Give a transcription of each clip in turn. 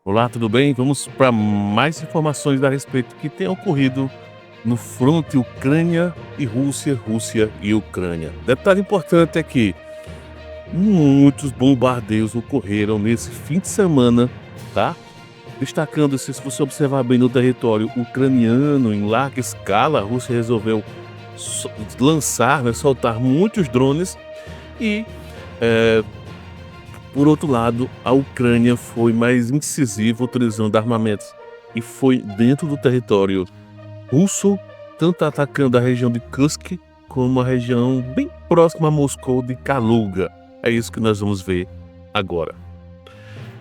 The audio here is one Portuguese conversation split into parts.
Olá, tudo bem? Vamos para mais informações a respeito do que tem ocorrido no fronte Ucrânia e Rússia, Rússia e Ucrânia. Detalhe importante é que muitos bombardeios ocorreram nesse fim de semana, tá? Destacando-se, se você observar bem no território ucraniano em larga escala, a Rússia resolveu lançar, soltar muitos drones e por outro lado, a Ucrânia foi mais incisiva utilizando armamentos e foi dentro do território russo, tanto atacando a região de Kursk como a região bem próxima a Moscou de Kaluga. É isso que nós vamos ver agora.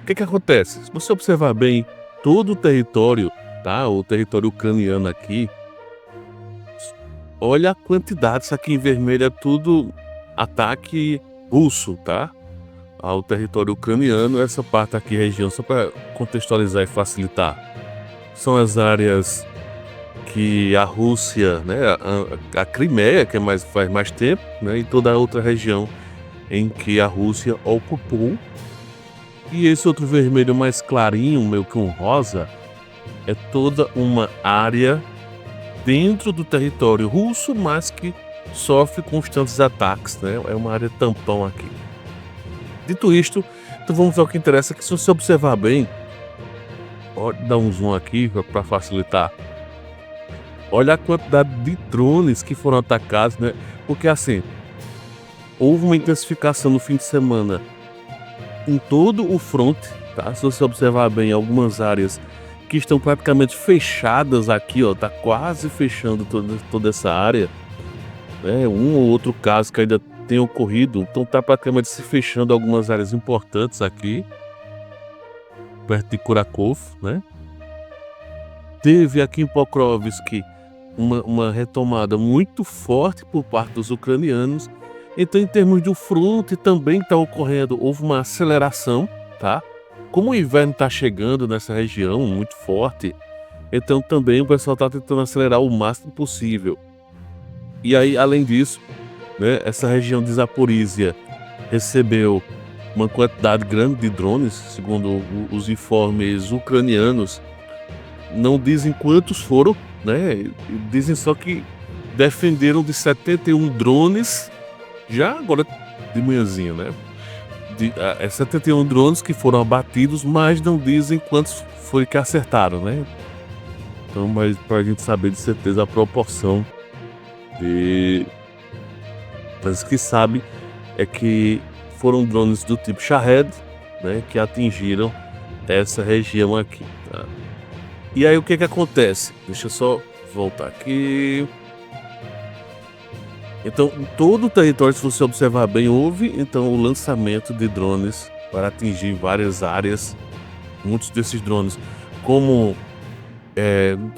O que acontece? Se você observar bem todo o território, tá? O território ucraniano aqui, olha a quantidade, isso aqui em vermelho é tudo ataque russo, tá? Ao território ucraniano, essa parte aqui, região, só para contextualizar e facilitar, são as áreas que a Rússia, né, a Crimeia, que faz mais tempo, né, e toda a outra região em que a Rússia ocupou. E esse outro vermelho mais clarinho, meio que um rosa, é toda uma área dentro do território russo, mas que sofre constantes ataques, né? É uma área tampão aqui. Dito isto, então vamos ao que interessa, que se você observar bem, pode dar um zoom aqui para facilitar. Olha a quantidade de drones que foram atacados, né? Porque assim, houve uma intensificação no fim de semana em todo o fronte, tá? Se você observar bem, algumas áreas que estão praticamente fechadas aqui, ó, tá quase fechando toda essa área, né? Um ou outro caso que ainda tem ocorrido, então tá praticamente se fechando algumas áreas importantes aqui, perto de Kurakov, né? Teve aqui em Pokrovsk uma retomada muito forte por parte dos ucranianos. Então, em termos do fronte, também está ocorrendo, houve uma aceleração, tá? Como o inverno está chegando nessa região muito forte, então também o pessoal está tentando acelerar o máximo possível. E aí, além disso, né, essa região de Zaporizhia recebeu uma quantidade grande de drones, segundo os informes ucranianos. Não dizem quantos foram, né? Dizem só que defenderam de 71 drones, já agora de manhãzinha, né? 71 drones que foram abatidos, mas não dizem quantos foi que acertaram, né? Então, mas para a gente saber de certeza a proporção de... Mas o que sabe é que foram drones do tipo Shahed, né? Que atingiram essa região aqui, tá? E aí o que acontece? Deixa eu só voltar aqui. Então, em todo o território, se você observar bem, houve então o lançamento de drones para atingir várias áreas. Muitos desses drones, como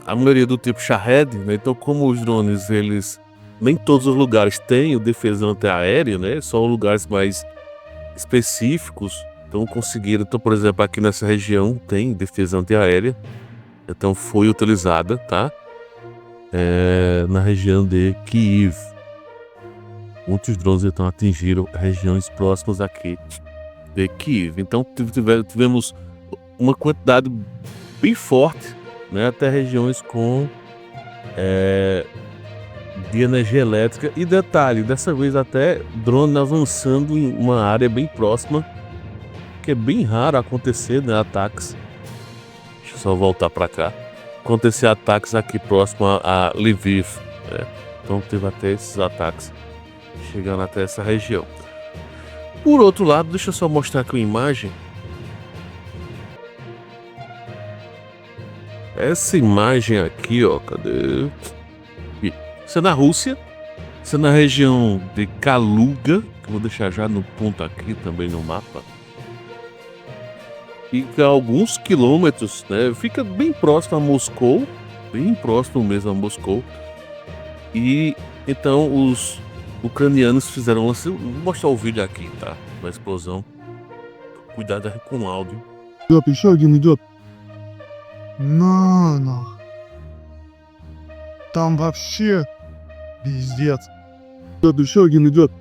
a maioria do tipo Shahed, né? Então, como os drones, eles nem todos os lugares têm o defesa antiaérea, né? Só lugares mais específicos. Então, conseguiram. Então, por exemplo, aqui nessa região tem defesa antiaérea. Então, foi utilizada, tá? Na região de Kiev. Muitos drones então atingiram regiões próximas aqui de Kiev. Então tivemos uma quantidade bem forte, né, até regiões com de energia elétrica. E detalhe, dessa vez até drone avançando em uma área bem próxima, que é bem raro acontecer, né, ataques. Deixa eu só voltar para cá. Acontecer ataques aqui próximo a Lviv, né? Então teve até esses ataques chegando até essa região. Por outro lado, deixa eu só mostrar aqui uma imagem. Essa imagem aqui, ó, cadê? Aqui. Isso é na Rússia, isso é na região de Kaluga, que eu vou deixar já no ponto aqui também no mapa. Fica a alguns quilômetros, né? Fica bem próximo a Moscou, bem próximo mesmo a Moscou. E então os ucranianos fizeram vou mostrar o vídeo aqui, tá? Da explosão. Cuidado aí com o áudio. Идет, еще один идет. На. Там вообще пиздец. Идет, еще один идет.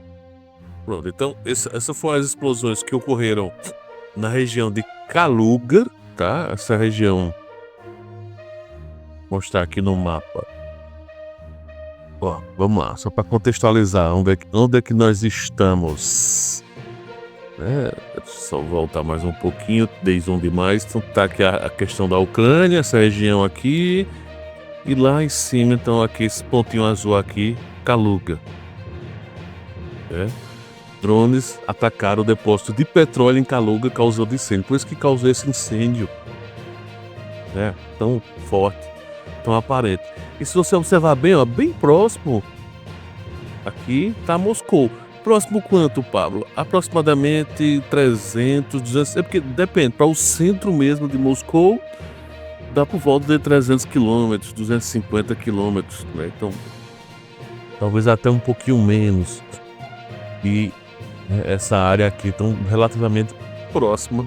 Pronto, então essas foram as explosões que ocorreram na região de Kaluga, tá? Essa região. Vou mostrar aqui no mapa. Ó, vamos lá, só para contextualizar onde é que nós estamos. Só voltar mais um pouquinho, desde onde mais. Então tá aqui a questão da Ucrânia, essa região aqui. E lá em cima, então, aqui esse pontinho azul aqui, Kaluga. Drones atacaram o depósito de petróleo em Kaluga, causando incêndio. Por isso que causou esse incêndio, tão forte, tão aparente. E se você observar bem, ó, bem próximo, aqui tá Moscou. Próximo quanto, Pablo? Aproximadamente 300, 200, porque depende, para o centro mesmo de Moscou, dá por volta de 300 quilômetros, 250 quilômetros, né? Então, talvez até um pouquinho menos. E essa área aqui, tão relativamente próxima,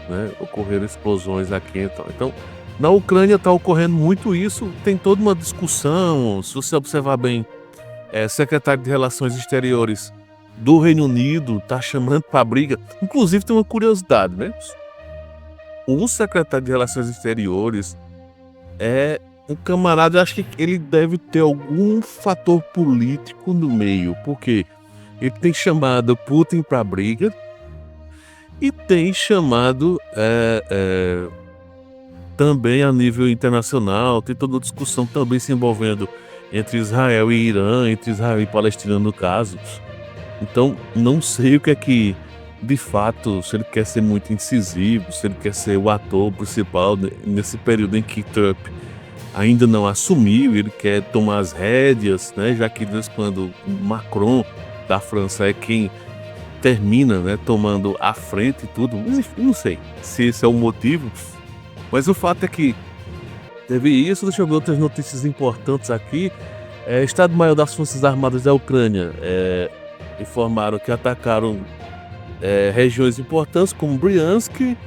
né? Ocorreram explosões aqui, então na Ucrânia está ocorrendo muito isso, tem toda uma discussão, se você observar bem, secretário de Relações Exteriores do Reino Unido está chamando para briga. Inclusive tem uma curiosidade, né? O secretário de Relações Exteriores é um camarada, eu acho que ele deve ter algum fator político no meio, porque ele tem chamado Putin para briga e tem chamado também a nível internacional, tem toda uma discussão também se envolvendo entre Israel e Irã, entre Israel e Palestina no caso. Então, não sei o que é que, de fato, se ele quer ser muito incisivo, se ele quer ser o ator principal nesse período em que Trump ainda não assumiu, ele quer tomar as rédeas, né? Já que desde quando Macron da França é quem termina, né, tomando a frente e tudo. Mas enfim, não sei se esse é o motivo, mas o fato é que teve isso. Deixa eu ver outras notícias importantes aqui. Estado-Maior das Forças Armadas da Ucrânia informaram que atacaram regiões importantes como Bryansk,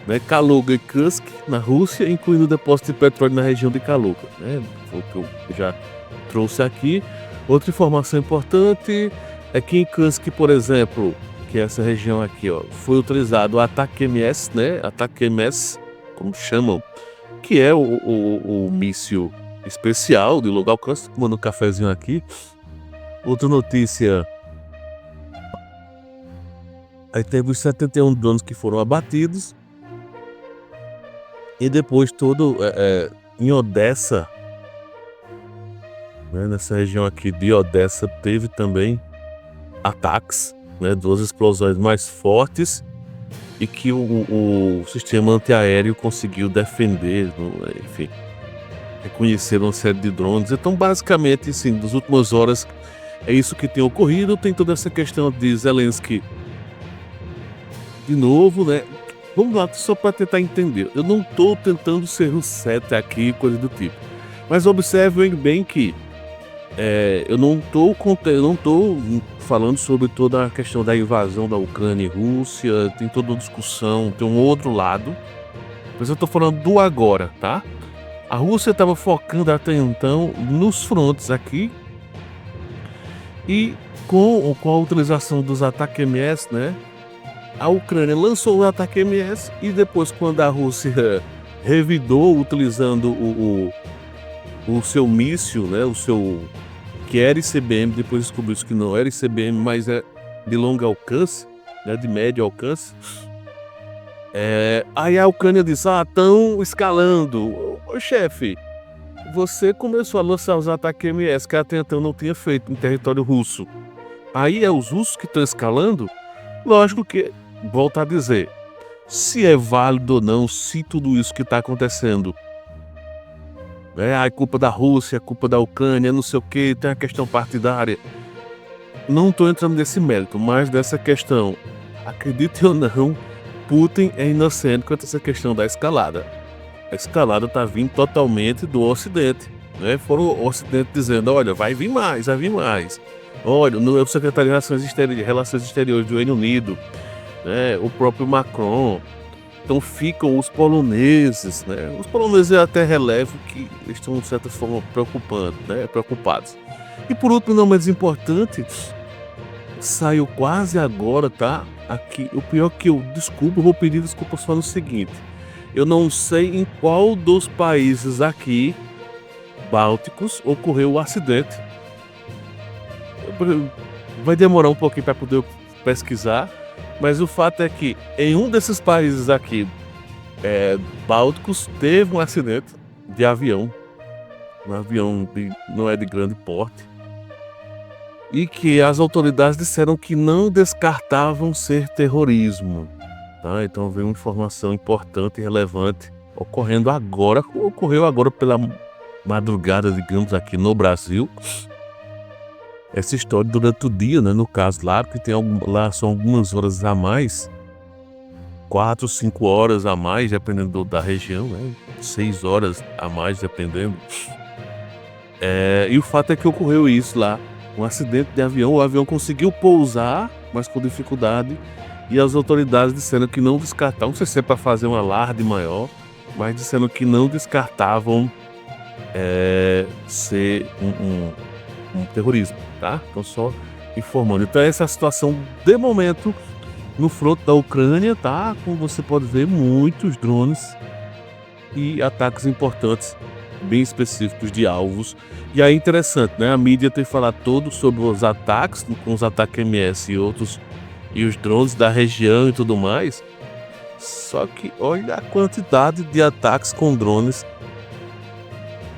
né, Kaluga e Kursk na Rússia, incluindo o depósito de petróleo na região de Kaluga, né? Foi o que eu já trouxe aqui. Outra informação importante é que em Kursk, por exemplo, que é essa região aqui, ó, foi utilizado o ATACMS, né? ATACMS, como chamam, que é o míssil especial de local alcance. Tomando um cafezinho aqui. Outra notícia. Aí teve os 71 drones que foram abatidos. E depois em Odessa, né, nessa região aqui de Odessa, teve também ataques, né, 2 explosões mais fortes e que o sistema antiaéreo conseguiu defender, enfim, reconhecer uma série de drones. Então, basicamente, sim, nas últimas horas é isso que tem ocorrido. Tem toda essa questão de Zelensky de novo, né? Vamos lá, só para tentar entender. Eu não estou tentando ser o seta aqui, coisa do tipo. Mas observem bem que eu não estou falando sobre toda a questão da invasão da Ucrânia e Rússia. Tem toda uma discussão, tem um outro lado. Mas eu estou falando do agora, tá? A Rússia estava focando até então nos frontes aqui. E com a utilização dos ATACMS, né? A Ucrânia lançou o ATACMS e depois, quando a Rússia revidou utilizando o seu míssil, né, o seu que era ICBM, depois descobriu que não era ICBM, mas é de longo alcance, né, de médio alcance. Aí a Ucrânia disse: estão escalando. Ô chefe, você começou a lançar os ATACMS que até então não tinha feito em território russo. Aí é os russos que estão escalando? Lógico que, volto a dizer, se é válido ou não, se tudo isso que está acontecendo é culpa da Rússia, é culpa da Ucrânia, não sei o que, tem a questão partidária. Não estou entrando nesse mérito, mas dessa questão, acredite ou não, Putin é inocente quanto a essa questão da escalada. A escalada está vindo totalmente do Ocidente, né? Foram o Ocidente dizendo: olha, vai vir mais, vai vir mais. Olha, o secretário de Relações Exteriores do Reino Unido, né, o próprio Macron. Então ficam os poloneses, né? Os poloneses eu até relevo que estão, de certa forma, preocupados. E por último, não menos importante, saiu quase agora, tá? Aqui, o pior que eu vou pedir desculpa só no seguinte. Eu não sei em qual dos países aqui bálticos ocorreu o acidente. Vai demorar um pouquinho para poder pesquisar, mas o fato é que em um desses países aqui bálticos teve um acidente de avião, não é de grande porte, e que as autoridades disseram que não descartavam ser terrorismo. Tá? Então veio uma informação importante e relevante ocorreu agora pela madrugada, digamos, aqui no Brasil. Essa história durante o dia, né? No caso lá, porque lá são algumas horas a mais, 4, 5 horas a mais, dependendo da região, né? 6 horas a mais, dependendo. E o fato é que ocorreu isso lá, um acidente de avião. O avião conseguiu pousar, mas com dificuldade, e as autoridades disseram que não descartavam, não sei se é para fazer um alarde maior, mas disseram que não descartavam ser um terrorismo, tá? Então só informando. Então essa é a situação de momento no fronte da Ucrânia, tá? Como você pode ver, muitos drones e ataques importantes, bem específicos de alvos. E aí interessante, né? A mídia tem falado todo sobre os ataques, com os ataques MS e outros, e os drones da região e tudo mais. Só que olha a quantidade de ataques com drones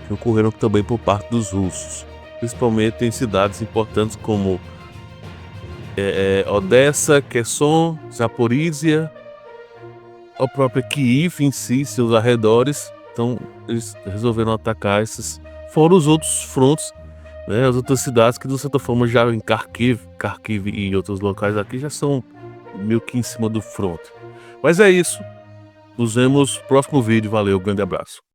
que ocorreram também por parte dos russos, principalmente em cidades importantes como Odessa, Kherson, Zaporizhia, a própria Kiev em si, seus arredores. Então eles resolveram atacar esses. Fora os outros frontes, né, as outras cidades que de certa forma já em Kharkiv e outros locais aqui já são meio que em cima do fronte. Mas é isso. Nos vemos no próximo vídeo. Valeu, grande abraço.